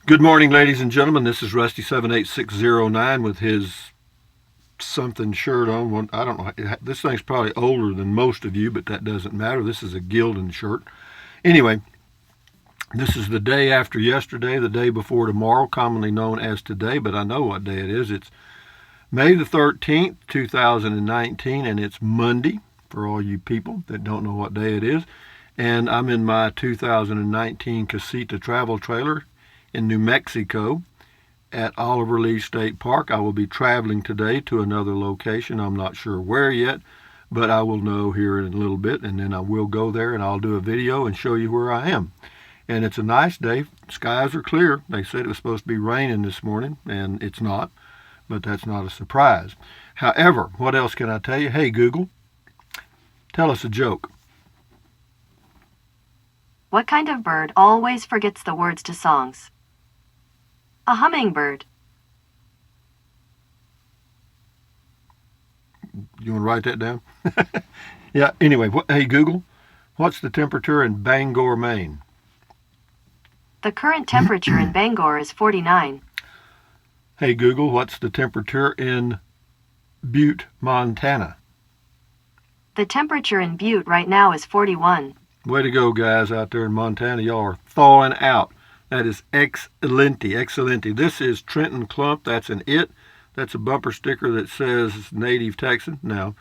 Good morning, ladies and gentlemen. This is Rusty78609 with his something shirt on. I don't know. This thing's probably older than most of you, but that doesn't matter. This is a Gildan shirt. Anyway, this is the day after yesterday, the day before tomorrow, commonly known as today, but I know what day it is. It's May the 13th, 2019, and it's Monday for all you people that don't know what day it is. And I'm in my 2019 Casita travel trailer in New Mexico at Oliver Lee State Park. I will be traveling today to another location. I'm not sure where yet, but I will know here in a little bit, and then I will go there and I'll do a video and show you where I am. And it's a nice day. Skies are clear. They said it was supposed to be raining this morning, and it's not, but that's not a surprise. However, what else can I tell you? Hey, Google, tell us a joke. What kind of bird always forgets the words to songs? A hummingbird. You want to write that down? Yeah, anyway, hey, Google, what's the temperature in Bangor, Maine? The current temperature in Bangor is 49. Hey, Google, what's the temperature in Butte, Montana? The temperature in Butte right now is 41. Way to go, guys, out there in Montana. Y'all are thawing out. That is excelente, excelente. This is Trenton Clump. That's an it. That's a bumper sticker that says Native Texan. Now,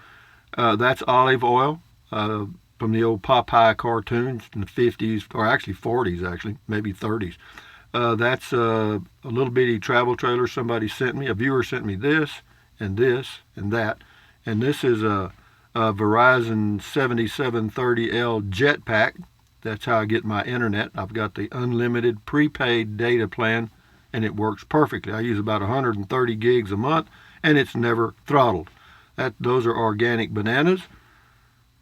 that's olive oil from the old Popeye cartoons in the 50s, or actually 40s, actually, maybe 30s. That's a little bitty travel trailer somebody sent me. A viewer sent me this and this and that. And this is a Verizon 7730L Jetpack. That's how I get my internet. I've got the unlimited prepaid data plan, and it works perfectly. I use about 130 gigs a month, and it's never throttled. Those are organic bananas.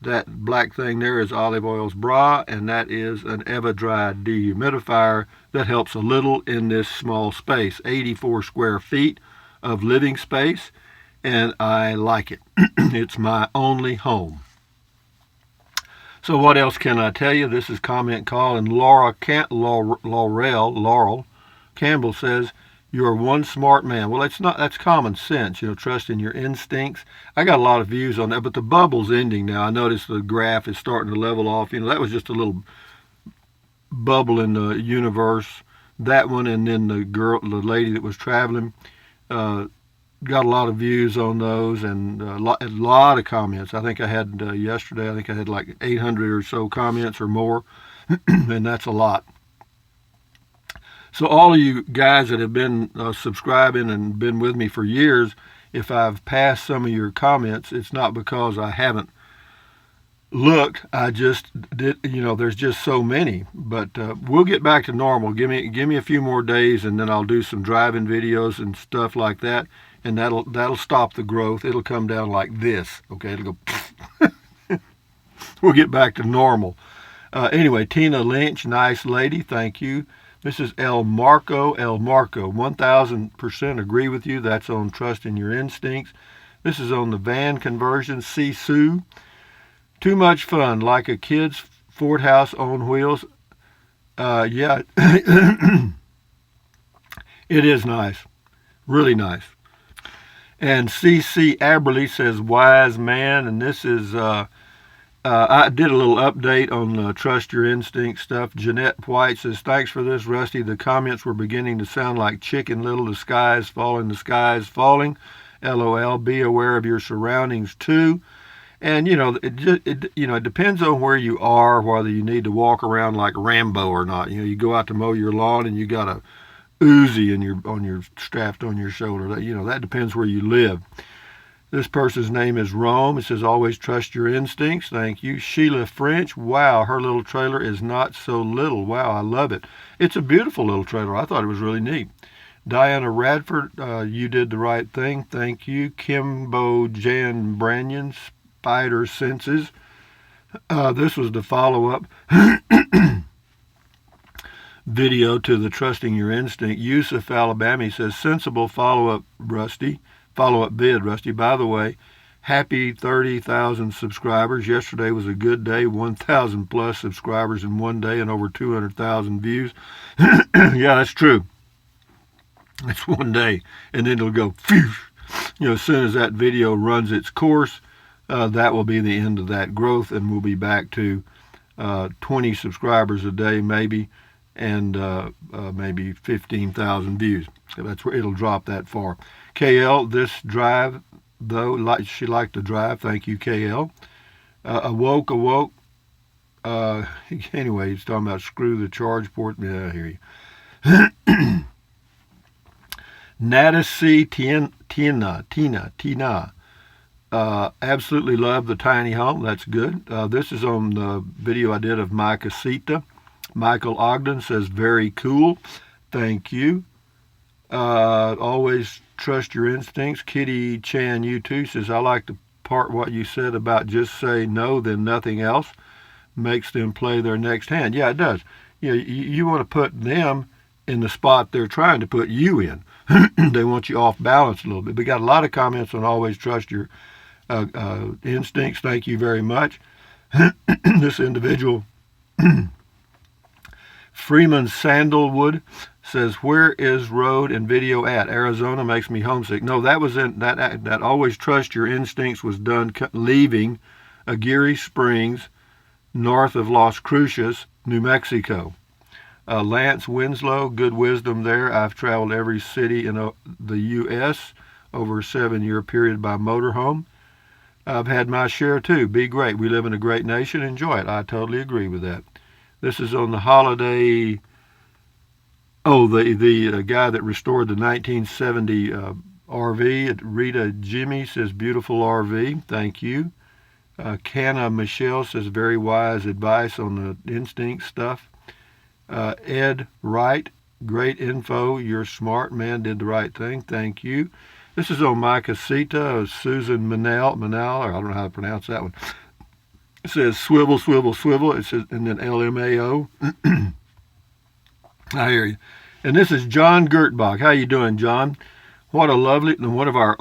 That black thing there is Olive Oil's bra, and that is an Evadry dehumidifier that helps a little in this small space. 84 square feet of living space, and I like it. It's my only home. So what else can I tell you? This is Comment Call, and Laurel Campbell says, "You're one smart man." Well, that's common sense, trust in your instincts. I got a lot of views on that, but the bubble's ending now. I noticed the graph is starting to level off. That was just a little bubble in the universe. That one, and then the lady that was traveling, got a lot of views on those, and a lot of comments. I think I had yesterday, I think I had like 800 or so comments or more, and that's a lot. So all of you guys that have been subscribing and been with me for years, if I've passed some of your comments, it's not because I haven't looked. I just did, there's just so many. But we'll get back to normal. Give me a few more days, and then I'll do some driving videos and stuff like that, and that'll stop the growth. It'll come down like this. Okay, it'll go. We'll get back to normal. Anyway, Tina Lynch, nice lady, thank you. This is El Marco. 1000% agree with you. That's on Trust in Your Instincts. This is on the van conversion. Sisu. Too much fun, like a kid's Ford house on wheels. Yeah, it is nice. Really nice. And C.C. Aberley says, wise man. And this is, I did a little update on Trust Your Instinct stuff. Jeanette White says, thanks for this, Rusty. The comments were beginning to sound like Chicken Little. The sky is falling, the sky is falling. LOL. Be aware of your surroundings, too. And, it depends on where you are, whether you need to walk around like Rambo or not. You go out to mow your lawn and you got a Uzi strapped on your shoulder. That depends where you live. This person's name is Rome. It says, always trust your instincts. Thank you. Sheila French. Wow, her little trailer is not so little. Wow, I love it. It's a beautiful little trailer. I thought it was really neat. Diana Radford, you did the right thing. Thank you. Kimbo Jan Branyan, Spider Senses. This was the follow-up video to the Trusting Your Instinct. Yusuf Alabama says, sensible follow-up bid, Rusty. By the way, happy 30,000 subscribers. Yesterday was a good day, 1,000 plus subscribers in one day and over 200,000 views. Yeah, that's true. It's one day, and then it'll go, phew. As soon as that video runs its course, that will be the end of that growth, and we'll be back to 20 subscribers a day, maybe, and maybe 15,000 views. So that's where it'll drop that far. KL, this drive, though, she liked to drive. Thank you, KL. Awoke. Anyway, he's talking about screw the charge port. Yeah, I hear you. Nadasi Tina. Absolutely love the tiny home. That's good. This is on the video I did of my casita. Michael Ogden says, very cool. Thank you. Always trust your instincts. Kitty Chan, you too, says, I like the part what you said about just say no, then nothing else. Makes them play their next hand. Yeah, it does. You want to put them in the spot they're trying to put you in. They want you off balance a little bit. We got a lot of comments on always trust your instincts. Thank you very much. This individual, Freeman Sandalwood, says, where is road and video at? Arizona makes me homesick. No, that was in that always trust your instincts was done leaving Aguirre Springs, north of Las Cruces, New Mexico. Lance Winslow, good wisdom there. I've traveled every city in the U.S. over a 7-year period by motorhome. I've had my share too. Be great. We live in a great nation. Enjoy it. I totally agree with that. This is on the holiday. Oh, the guy that restored the 1970 RV. Rita Jimmy says, beautiful RV. Thank you. Canna Michelle says, very wise advice on the instinct stuff. Ed Wright, great info. You're smart, man. Did the right thing. Thank you. This is on my casita. Susan Manal, or I don't know how to pronounce that one. It says swivel, swivel, swivel. It says, and then LMAO. I hear you. And this is John Gertbach. How you doing, John? What a lovely, one of our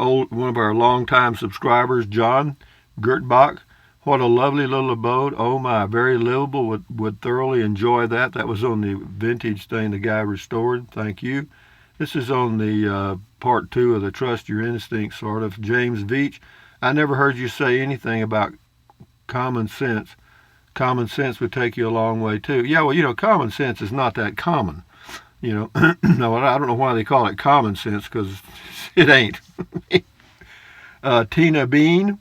longtime subscribers, John Gertbach. What a lovely little abode. Oh my, very livable. Would thoroughly enjoy that. That was on the vintage thing the guy restored. Thank you. This is on the part 2 of the Trust Your Instincts, sort of. James Veach, I never heard you say anything about common sense. Common sense would take you a long way too. Yeah, well, common sense is not that common. No, I don't know why they call it common sense, because it ain't. Tina Bean,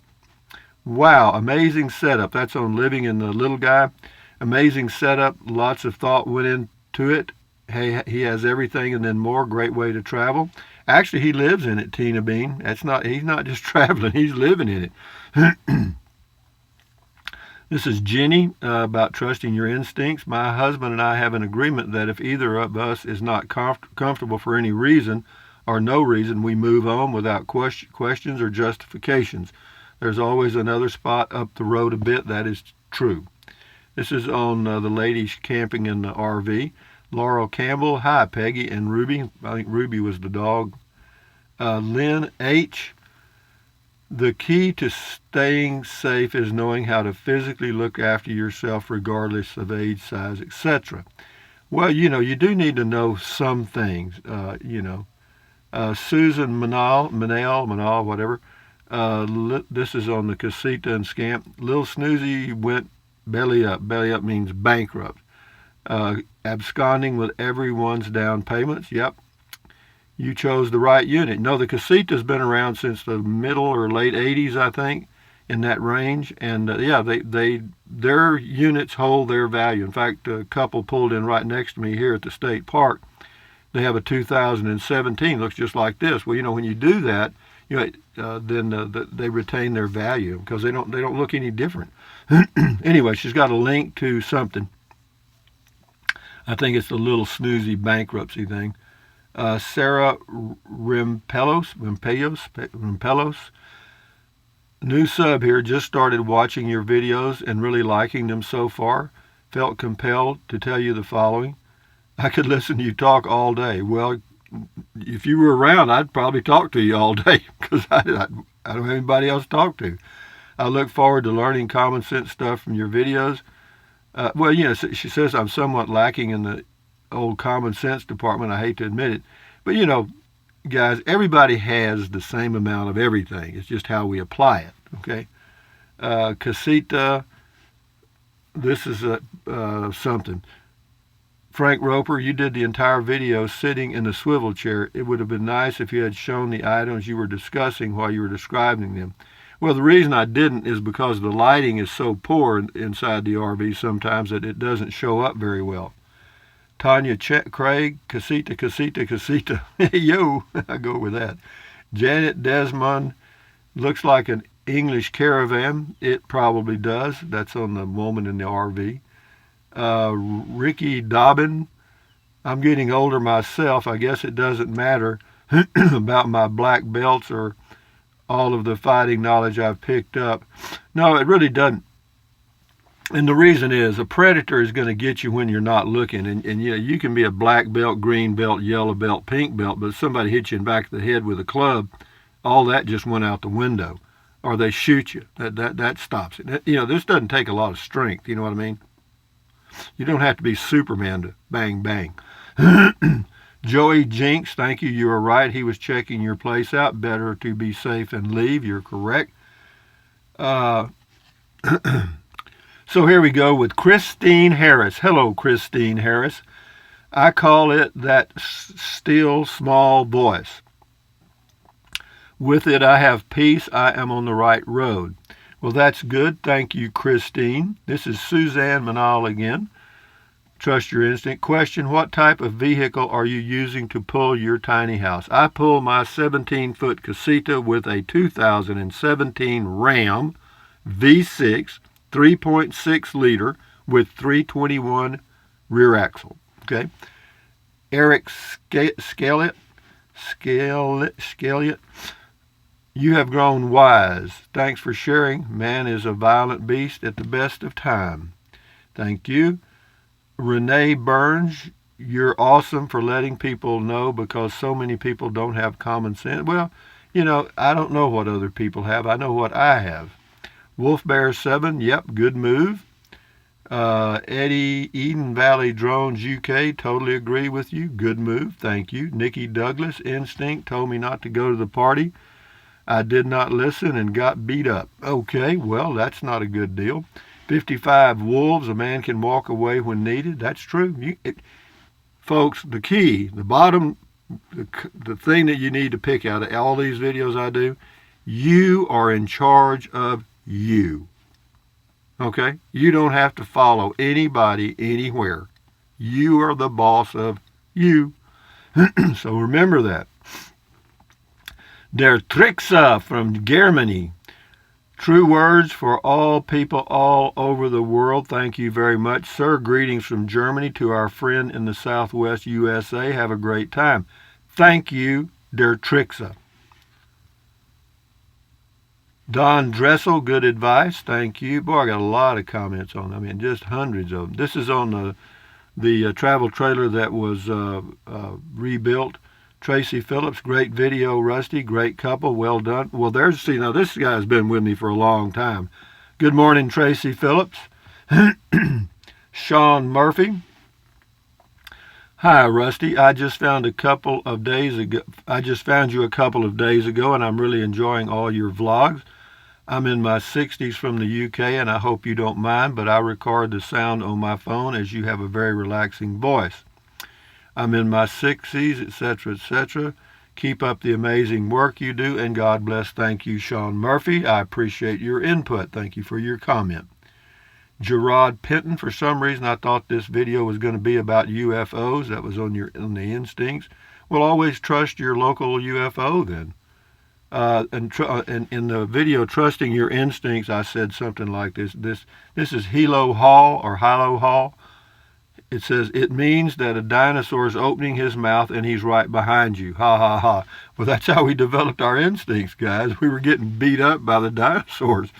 wow, amazing setup. That's on Living in the Little Guy. Amazing setup. Lots of thought went into it. Hey, he has everything and then more. Great way to travel. Actually, he lives in it, Tina Bean. He's not just traveling, he's living in it. This is Jenny about trusting your instincts. My husband and I have an agreement that if either of us is not comfortable for any reason or no reason, we move on without questions or justifications. There's always another spot up the road a bit. That is true. This is on the ladies camping in the RV. Laurel Campbell, hi Peggy and Ruby. I think Ruby was the dog. Lynn H. The key to staying safe is knowing how to physically look after yourself regardless of age, size, etc. Well, you do need to know some things, Susan Manal, whatever. This is on the Casita and Scamp. Lil Snoozy went belly up. Belly up means bankrupt. Absconding with everyone's down payments. Yep. You chose the right unit. No, the Casita's been around since the middle or late 80s, I think, in that range. And their units hold their value. In fact, a couple pulled in right next to me here at the state park. They have a 2017, looks just like this. Well, when you do that, then they retain their value because they don't look any different. Anyway, she's got a link to something. I think it's the Little Snoozy bankruptcy thing. Sarah Rimpelos, new sub here, just started watching your videos and really liking them so far. Felt compelled to tell you the following. I could listen to you talk all day. Well, if you were around, I'd probably talk to you all day because I don't have anybody else to talk to. I look forward to learning common sense stuff from your videos. She says I'm somewhat lacking in the old common sense department. I hate to admit it. But, guys, everybody has the same amount of everything. It's just how we apply it, okay? Casita, this is something. Frank Roper, you did the entire video sitting in the swivel chair. It would have been nice if you had shown the items you were discussing while you were describing them. Well, the reason I didn't is because the lighting is so poor inside the RV sometimes that it doesn't show up very well. Tanya Craig, Casita, Casita, Casita. Yo, I go with that. Janet Desmond, looks like an English caravan. It probably does. That's on the woman in the RV. Ricky Dobbin, I'm getting older myself. I guess it doesn't matter about my black belts or all of the fighting knowledge I've picked up. No, it really doesn't. And the reason is a predator is going to get you when you're not looking. And you know, you can be a black belt, green belt, yellow belt, pink belt, but if somebody hits you in the back of the head with a club, all that just went out the window. Or they shoot you. That stops it. You know, this doesn't take a lot of strength. You know what I mean? You don't have to be Superman to bang, bang. Joey Jinks, thank you. You were right. He was checking your place out. Better to be safe and leave. You're correct. So here we go with Christine Harris. Hello, Christine Harris. I call it that still small voice. With it, I have peace. I am on the right road. Well, that's good. Thank you, Christine. This is Suzanne Manal again. Trust your instinct. Question, what type of vehicle are you using to pull your tiny house? I pull my 17-foot Casita with a 2017 Ram V6, 3.6 liter with 321 rear axle. Okay. Eric Scalet. You have grown wise. Thanks for sharing. Man is a violent beast at the best of time. Thank you. Renee Burns, you're awesome for letting people know because so many people don't have common sense. Well, you know, I don't know what other people have. I know what I have. Wolf Bear 7, yep, good move. Eddie, Eden Valley Drones UK, totally agree with you. Good move, thank you. Nikki Douglas, Instinct, told me not to go to the party. I did not listen and got beat up. Okay, well, that's not a good deal. 55 Wolves, a man can walk away when needed. That's true. Folks, the key, the bottom, the thing that you need to pick out of all these videos I do, you are in charge of you. Okay? You don't have to follow anybody anywhere. You are the boss of you. So remember that. Der Trixa from Germany. True words for all people all over the world. Thank you very much, sir. Greetings from Germany to our friend in the Southwest USA. Have a great time. Thank you, Der Trixa. Don Dressel, good advice. Thank you. Boy, I got a lot of comments on them. I mean, just hundreds of them. This is on the travel trailer that was rebuilt. Tracy Phillips, great video, Rusty, great couple, well done. Well, there's, you know, this guy's been with me for a long time. Good morning, Tracy Phillips. Sean Murphy. Hi, Rusty. I just found you a couple of days ago, and I'm really enjoying all your vlogs. I'm in my 60s from the UK, and I hope you don't mind, but I record the sound on my phone as you have a very relaxing voice. I'm in my 60s, etc., etc. Keep up the amazing work you do, and God bless. Thank you, Sean Murphy. I appreciate your input. Thank you for your comment. Gerard Penton, for some reason I thought this video was going to be about UFOs. That was on the instincts. Well, always trust your local UFO then. And in the video, Trusting Your Instincts, I said something like this. This is Hilo Hall or Hilo Hall. It says, it means that a dinosaur is opening his mouth and he's right behind you. Ha, ha, ha. Well, that's how we developed our instincts, guys. We were getting beat up by the dinosaurs.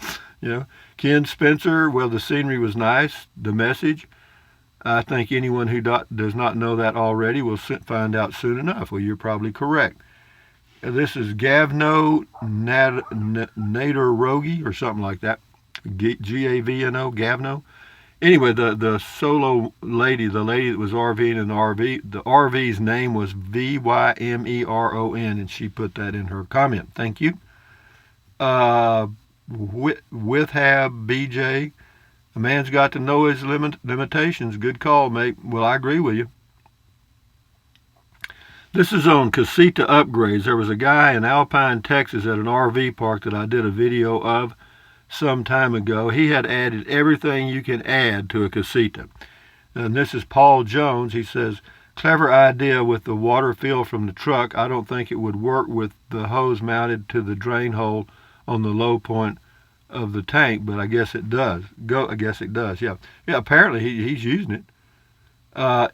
You know, Ken Spencer, well, the scenery was nice. The message, I think anyone who does not know that already will find out soon enough. Well, you're probably correct. This is Gavno Nader Rogi or something like that. Gavno, Gavno. Anyway, the solo lady, the lady that was RVing in the RV, the RV's name was VYMERON, and she put that in her comment. Thank you. Withhab BJ, a man's got to know his limitations. Good call, mate. Well, I agree with you. This is on casita upgrades. There was a guy in Alpine, Texas at an RV park that I did a video of some time ago. He had added everything you can add to a casita. And this is Paul Jones. He says, clever idea with the water fill from the truck. I don't think it would work with the hose mounted to the drain hole on the low point of the tank, but I guess it does. I guess it does. Yeah. Apparently he's using it.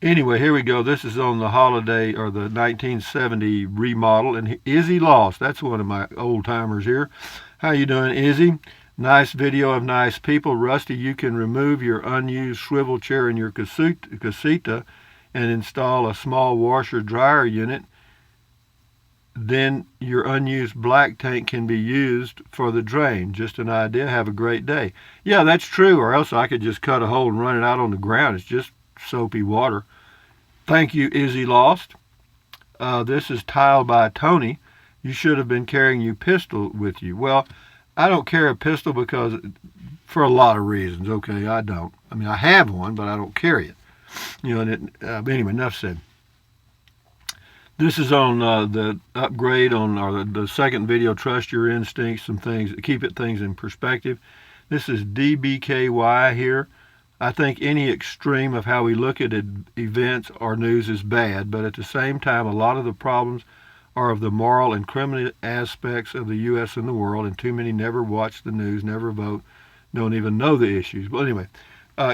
Anyway, here we go. This is on the holiday or the 1970 remodel, and Izzy Lost. That's one of my old timers here. How you doing, Izzy? Nice video of nice people. Rusty, you can remove your unused swivel chair in your casita and install a small washer dryer unit. Then your unused black tank can be used for the drain. Just an idea. Have a great day. Yeah, that's true, or else I could just cut a hole and run it out on the ground. It's just soapy water. Thank you, Izzy Lost. This is Tile by Tony. You should have been carrying your pistol with you. Well, I don't carry a pistol because, for a lot of reasons. Okay, I don't. I mean, I have one, but I don't carry it. But anyway, enough said. This is on the upgrade on or the second video. Trust your instincts. Some things keep things in perspective. This is DBKY here. I think any extreme of how we look at events or news is bad, but at the same time, a lot of the problems are of the moral and criminal aspects of the U.S. and the world, and too many never watch the news, never vote, don't even know the issues. But anyway,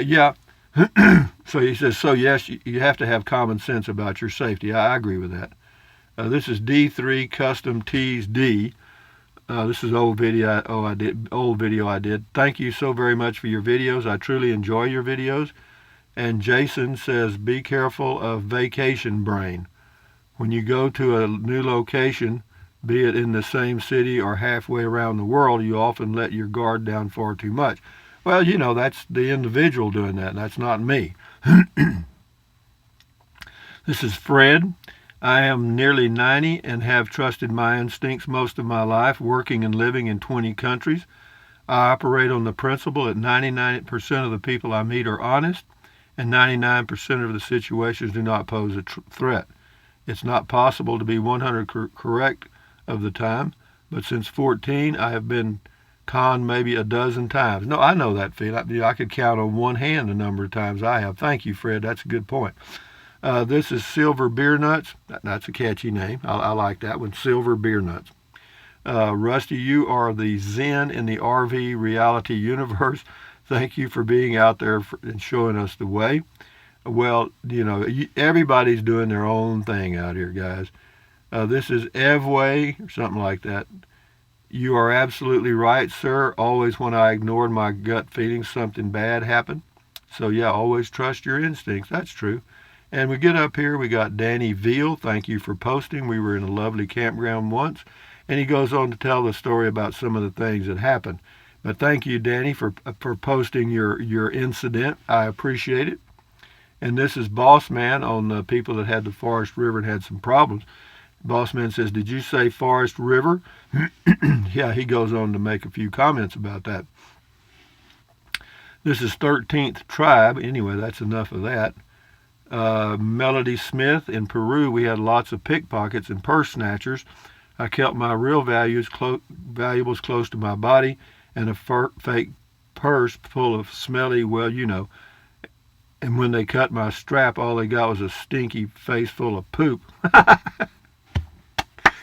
yeah. So he says, so yes, you have to have common sense about your safety. I agree with that. This is D3 Custom Tees D. This is old video. Old video I did. Thank you so very much for your videos. I truly enjoy your videos. And Jason says, be careful of vacation brain. When you go to a new location, be it in the same city or halfway around the world, you often let your guard down far too much. Well, that's the individual doing that. That's not me. This is Fred. I am nearly 90 and have trusted my instincts most of my life, working and living in 20 countries. I operate on the principle that 99% of the people I meet are honest, and 99% of the situations do not pose a threat. It's not possible to be 100% correct of the time, but since 14, I have been conned maybe a dozen times. No, I know that feeling. I could count on one hand the number of times I have. Thank you, Fred. That's a good point. This is Silver Beer Nuts. That's a catchy name. I like that one, Silver Beer Nuts. Rusty, you are the Zen in the RV reality universe. Thank you for being out there and showing us the way. Well, everybody's doing their own thing out here, guys. This is Evway, or something like that. You are absolutely right, sir. Always when I ignored my gut feeling, something bad happened. So, yeah, always trust your instincts. That's true. And we get up here, we got Danny Veal. Thank you for posting. We were in a lovely campground once. And he goes on to tell the story about some of the things that happened. But thank you, Danny, for posting your incident. I appreciate it. And this is Boss Man on the people that had the Forest River and had some problems. Boss Man says, did you say Forest River? Yeah, he goes on to make a few comments about that. This is 13th Tribe. Anyway, that's enough of that. Melody Smith, in Peru, we had lots of pickpockets and purse snatchers. I kept my real valuables close to my body and a fake purse full of smelly, and when they cut my strap, all they got was a stinky face full of poop.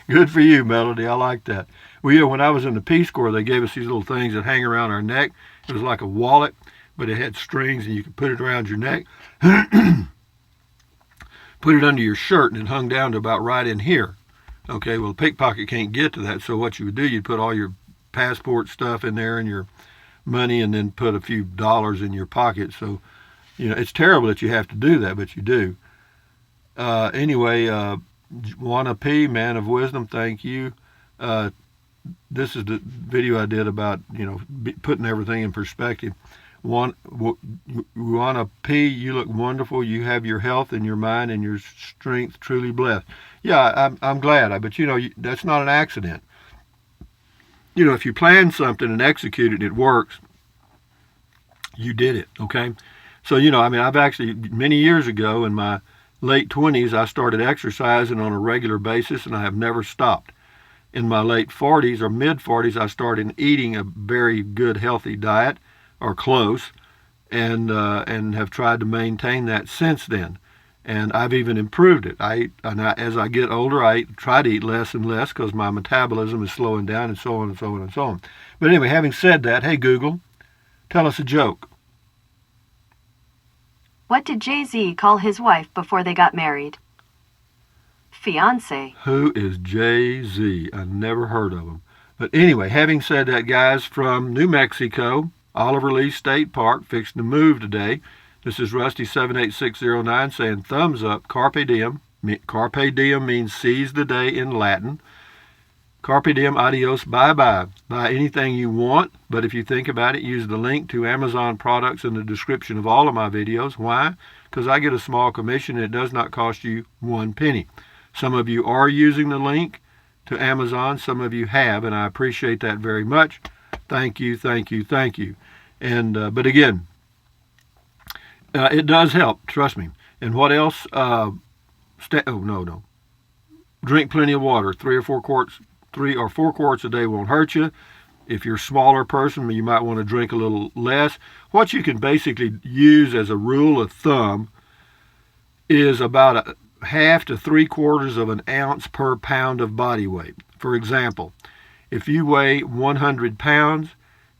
Good for you, Melody. I like that. Well, when I was in the Peace Corps, they gave us these little things that hang around our neck. It was like a wallet, but it had strings, and you could put it around your neck. Put it under your shirt, and it hung down to about right in here. Okay, well, the pickpocket can't get to that, so what you would do, you'd put all your passport stuff in there and your money, and then put a few dollars in your pocket. So, it's terrible that you have to do that, but you do. Anyway, Juana P., Man of Wisdom, thank you. this is the video I did about, putting everything in perspective. Juana P, you look wonderful. You have your health and your mind and your strength truly blessed. Yeah, I'm glad. But that's not an accident. If you plan something and execute it, it works. You did it, okay? So, I've actually, many years ago in my late 20s, I started exercising on a regular basis, and I have never stopped. In my late 40s or mid 40s, I started eating a very good, healthy diet, or close, and have tried to maintain that since then. And I've even improved it. As I get older, I try to eat less and less because my metabolism is slowing down, and so on and so on and so on. But anyway, having said that, hey Google, tell us a joke. What did Jay-Z call his wife before they got married? Fiancé. Who is Jay-Z? I never heard of him. But anyway, having said that, guys, from New Mexico, Oliver Lee State Park, fixing to move today. This is Rusty78609 saying thumbs up, carpe diem. Carpe diem means seize the day in Latin. Carpe diem, adios, bye-bye. Buy anything you want, but if you think about it, use the link to Amazon products in the description of all of my videos. Why? Because I get a small commission and it does not cost you 1 penny. Some of you are using the link to Amazon. Some of you have, and I appreciate that very much. Thank you, thank you, thank you. And but again, it does help, trust me. And what else? Drink plenty of water. 3 or 4 quarts a day won't hurt you. If you're a smaller person, you might want to drink a little less. What you can basically use as a rule of thumb is about a half to 3/4 of an ounce per pound of body weight. For example, if you weigh 100 pounds,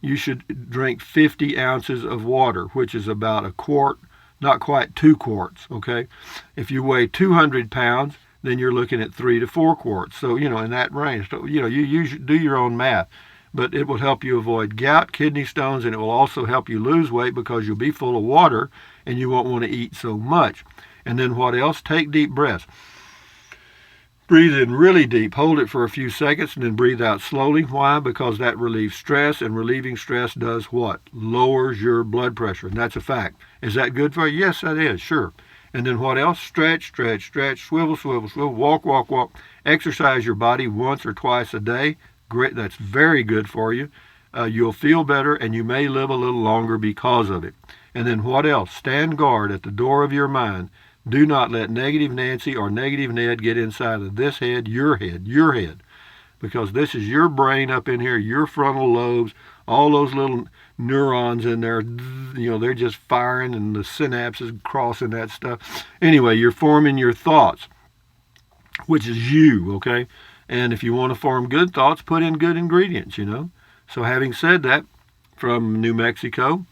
you should drink 50 ounces of water, which is about a quart, not quite 2 quarts, okay? If you weigh 200 pounds, then you're looking at 3 to 4 quarts. So, in that range. So, you do your own math. But it will help you avoid gout, kidney stones, and it will also help you lose weight because you'll be full of water and you won't want to eat so much. And then what else? Take deep breaths. Breathe in really deep, hold it for a few seconds, and then breathe out slowly. Why? Because that relieves stress, and relieving stress does what? Lowers your blood pressure, and that's a fact. Is that good for you? Yes, that is, sure. And then what else? Stretch, stretch, stretch, swivel, swivel, swivel, walk, walk, walk. Exercise your body once or twice a day. Great, that's very good for you. You'll feel better, and you may live a little longer because of it. And then what else? Stand guard at the door of your mind. Do not let negative Nancy or negative Ned get inside of this head, your head. Because this is your brain up in here, your frontal lobes, all those little neurons in there, they're just firing and the synapses crossing that stuff. Anyway, you're forming your thoughts, which is you, okay? And if you want to form good thoughts, put in good ingredients, So having said that, from New Mexico,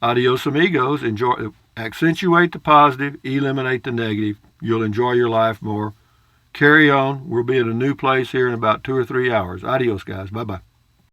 adios amigos, enjoy. Accentuate the positive, eliminate the negative. You'll enjoy your life more. Carry on. We'll be at a new place here in about 2 or 3 hours. Adios, guys. Bye-bye.